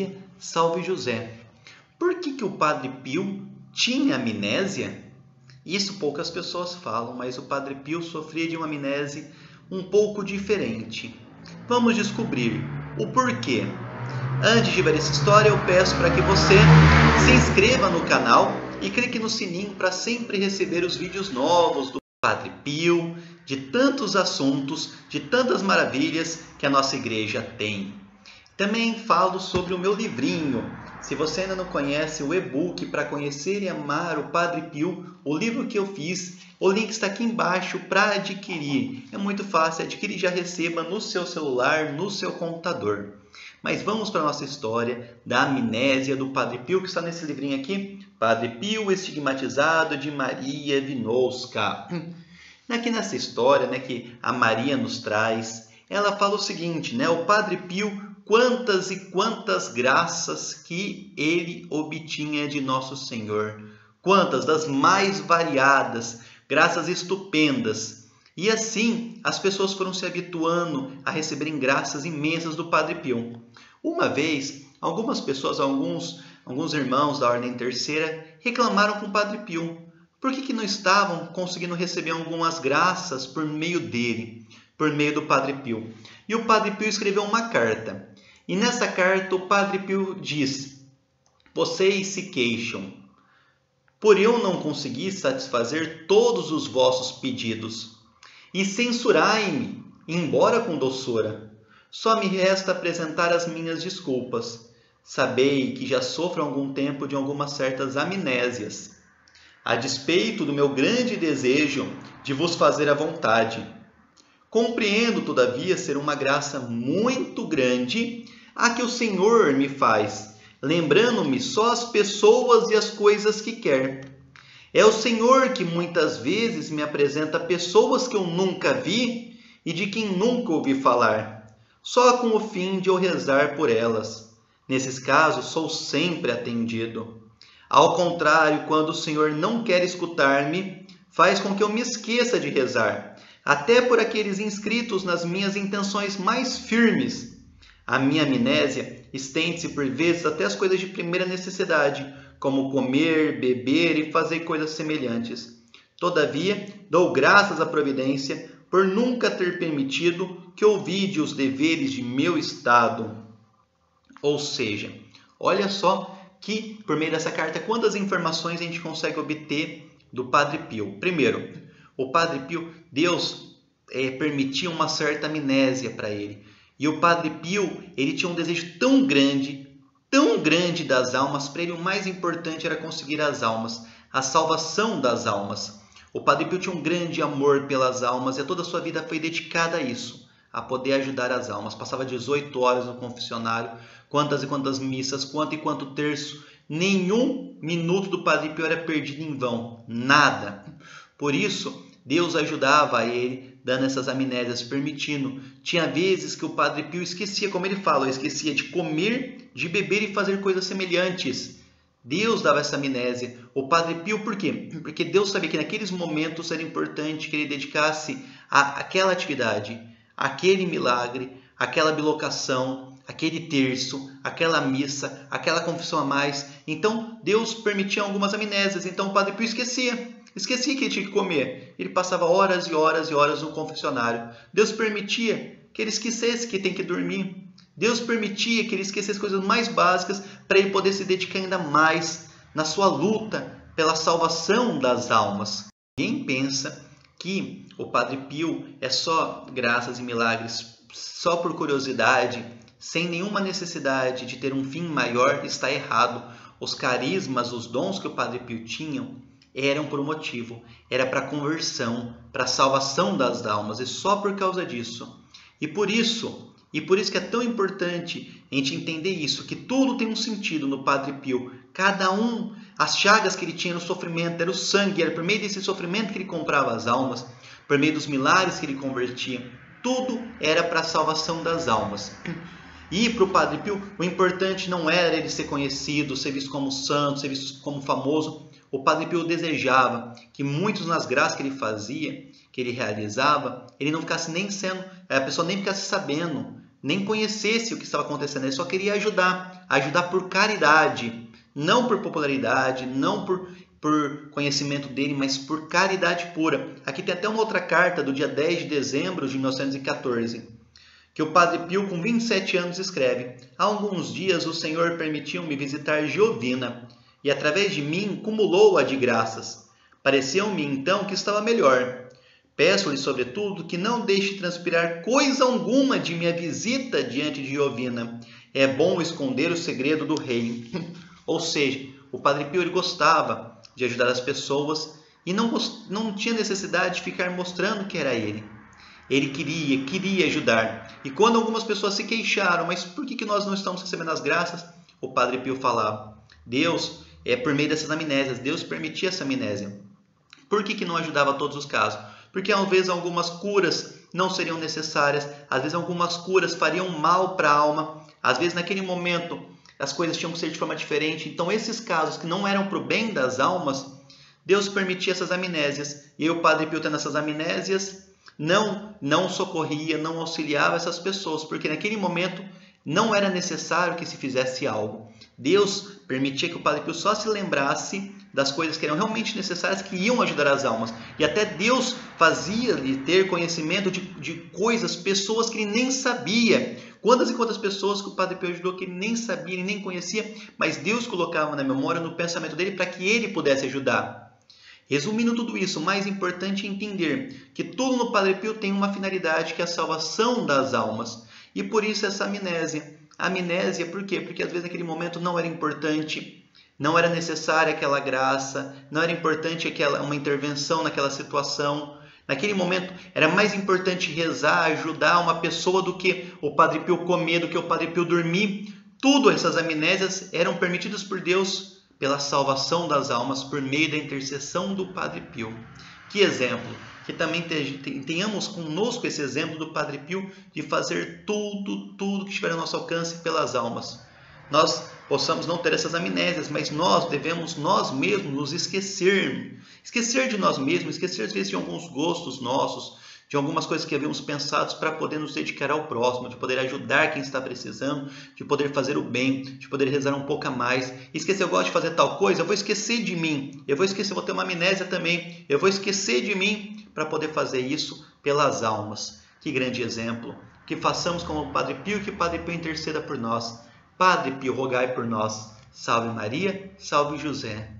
Maria, salve José. Por que o Padre Pio tinha amnésia? Isso poucas pessoas falam, mas o Padre Pio sofria de uma amnésia um pouco diferente. Vamos descobrir o porquê. Antes de ver essa história, eu peço para que você se inscreva no canal e clique no sininho para sempre receber os vídeos novos do Padre Pio, de tantos assuntos, de tantas maravilhas que a nossa igreja tem. Também falo sobre o meu livrinho. Se você ainda não conhece o e-book para conhecer e amar o Padre Pio, o livro que eu fiz, o link está aqui embaixo para adquirir. É muito fácil adquirir, já receba no seu celular, no seu computador. Mas vamos para a nossa história da amnésia do Padre Pio, que está nesse livrinho aqui. Padre Pio estigmatizado, de Maria Vinowska. Aqui nessa história, que a Maria nos traz, ela fala o seguinte, o Padre Pio, quantas e quantas graças que ele obtinha de Nosso Senhor. Quantas, das mais variadas, graças estupendas. E assim, as pessoas foram se habituando a receberem graças imensas do Padre Pio. Uma vez, algumas pessoas, alguns irmãos da Ordem Terceira reclamaram com o Padre Pio. Por que não estavam conseguindo receber algumas graças por meio dele, por meio do Padre Pio? E o Padre Pio escreveu uma carta. E nessa carta o Padre Pio diz: vocês se queixam, por eu não conseguir satisfazer todos os vossos pedidos, e censurai-me, embora com doçura. Só me resta apresentar as minhas desculpas. Sabei que já sofro há algum tempo de algumas certas amnésias, a despeito do meu grande desejo de vos fazer à vontade. Compreendo, todavia, ser uma graça muito grande a que o Senhor me faz, lembrando-me só as pessoas e as coisas que quer. É o Senhor que muitas vezes me apresenta pessoas que eu nunca vi e de quem nunca ouvi falar, só com o fim de eu rezar por elas. Nesses casos, sou sempre atendido. Ao contrário, quando o Senhor não quer escutar-me, faz com que eu me esqueça de rezar, até por aqueles inscritos nas minhas intenções mais firmes. A minha amnésia estende-se por vezes até as coisas de primeira necessidade, como comer, beber e fazer coisas semelhantes. Todavia, dou graças à providência por nunca ter permitido que ouvide os deveres de meu estado. Ou seja, olha só que, por meio dessa carta, quantas informações a gente consegue obter do Padre Pio. Primeiro, o Padre Pio, Deus permitia uma certa amnésia para ele. E o Padre Pio, ele tinha um desejo tão grande das almas. Para ele o mais importante era conseguir as almas, a salvação das almas. O Padre Pio tinha um grande amor pelas almas e toda a sua vida foi dedicada a isso, a poder ajudar as almas. Passava 18 horas no confessionário, quantas e quantas missas, quanto e quanto terço. Nenhum minuto do Padre Pio era perdido em vão, nada. Por isso, Deus ajudava ele, dando essas amnésias, permitindo. Tinha vezes que o Padre Pio esquecia, como ele fala, esquecia de comer, de beber e fazer coisas semelhantes. Deus dava essa amnésia. O Padre Pio, por quê? Porque Deus sabia que naqueles momentos era importante que ele dedicasse àquela atividade, aquele milagre, aquela bilocação, aquele terço, aquela missa, aquela confissão a mais. Então, Deus permitia algumas amnésias. Então, o Padre Pio esquecia que ele tinha que comer. Ele passava horas e horas e horas no confessionário. Deus permitia que ele esquecesse que tem que dormir. Deus permitia que ele esquecesse coisas mais básicas para ele poder se dedicar ainda mais na sua luta pela salvação das almas. Ninguém pensa que o Padre Pio é só graças e milagres, só por curiosidade, sem nenhuma necessidade de ter um fim maior. Está errado. Os carismas, os dons que o Padre Pio tinha eram por um motivo, era para a conversão, para a salvação das almas, e só por causa disso. E por isso que é tão importante a gente entender isso, que tudo tem um sentido no Padre Pio. Cada um, as chagas que ele tinha no sofrimento, era o sangue, era por meio desse sofrimento que ele comprava as almas, por meio dos milagres que ele convertia. Tudo era para a salvação das almas. E para o Padre Pio, o importante não era ele ser conhecido, ser visto como santo, ser visto como famoso. O Padre Pio desejava que muitos nas graças que ele fazia, que ele realizava, ele não ficasse a pessoa nem ficasse sabendo, nem conhecesse o que estava acontecendo. Ele só queria ajudar ajudar por caridade, não por popularidade, não por conhecimento dele, mas por caridade pura. Aqui tem até uma outra carta do dia 10 de dezembro de 1914, que o Padre Pio, com 27 anos, escreve: há alguns dias o Senhor permitiu-me visitar Giovina, e através de mim cumulou-a de graças. Pareceu-me então que estava melhor. Peço-lhe, sobretudo, que não deixe transpirar coisa alguma de minha visita diante de Giovina. É bom esconder o segredo do rei. Ou seja, o Padre Pio ele gostava de ajudar as pessoas e não tinha necessidade de ficar mostrando que era ele. Ele queria ajudar. E quando algumas pessoas se queixaram, mas por que nós não estamos recebendo as graças? O Padre Pio falava: Deus, por meio dessas amnésias, Deus permitia essa amnésia. Por que não ajudava a todos os casos? Porque às vezes algumas curas não seriam necessárias, às vezes algumas curas fariam mal para a alma, às vezes naquele momento as coisas tinham que ser de forma diferente. Então esses casos que não eram para o bem das almas, Deus permitia essas amnésias. E o Padre Pio, tendo essas amnésias, não socorria, não auxiliava essas pessoas, porque naquele momento não era necessário que se fizesse algo. Deus permitia que o Padre Pio só se lembrasse das coisas que eram realmente necessárias, que iam ajudar as almas. E até Deus fazia-lhe ter conhecimento de coisas, pessoas que ele nem sabia. Quantas e quantas pessoas que o Padre Pio ajudou que ele nem sabia, ele nem conhecia, mas Deus colocava na memória, no pensamento dele, para que ele pudesse ajudar. Resumindo tudo isso, o mais importante é entender que tudo no Padre Pio tem uma finalidade, que é a salvação das almas. E por isso essa amnésia. A amnésia, por quê? Porque às vezes naquele momento não era importante, não era necessária aquela graça, não era importante uma intervenção naquela situação. Naquele momento era mais importante rezar, ajudar uma pessoa do que o Padre Pio comer, do que o Padre Pio dormir. Tudo essas amnésias eram permitidas por Deus pela salvação das almas, por meio da intercessão do Padre Pio. Que exemplo! Que também tenhamos conosco esse exemplo do Padre Pio de fazer tudo que estiver ao nosso alcance pelas almas. Nós possamos não ter essas amnésias, mas nós devemos nós mesmos nos esquecer de nós mesmos, esquecer às vezes de alguns gostos nossos, de algumas coisas que havíamos pensado, para poder nos dedicar ao próximo, de poder ajudar quem está precisando, de poder fazer o bem, de poder rezar um pouco a mais. Esquecer, eu gosto de fazer tal coisa, eu vou esquecer de mim, eu vou ter uma amnésia também, eu vou esquecer de mim para poder fazer isso pelas almas. Que grande exemplo! Que façamos como o Padre Pio, que o Padre Pio interceda por nós. Padre Pio, rogai por nós. Salve Maria, salve José.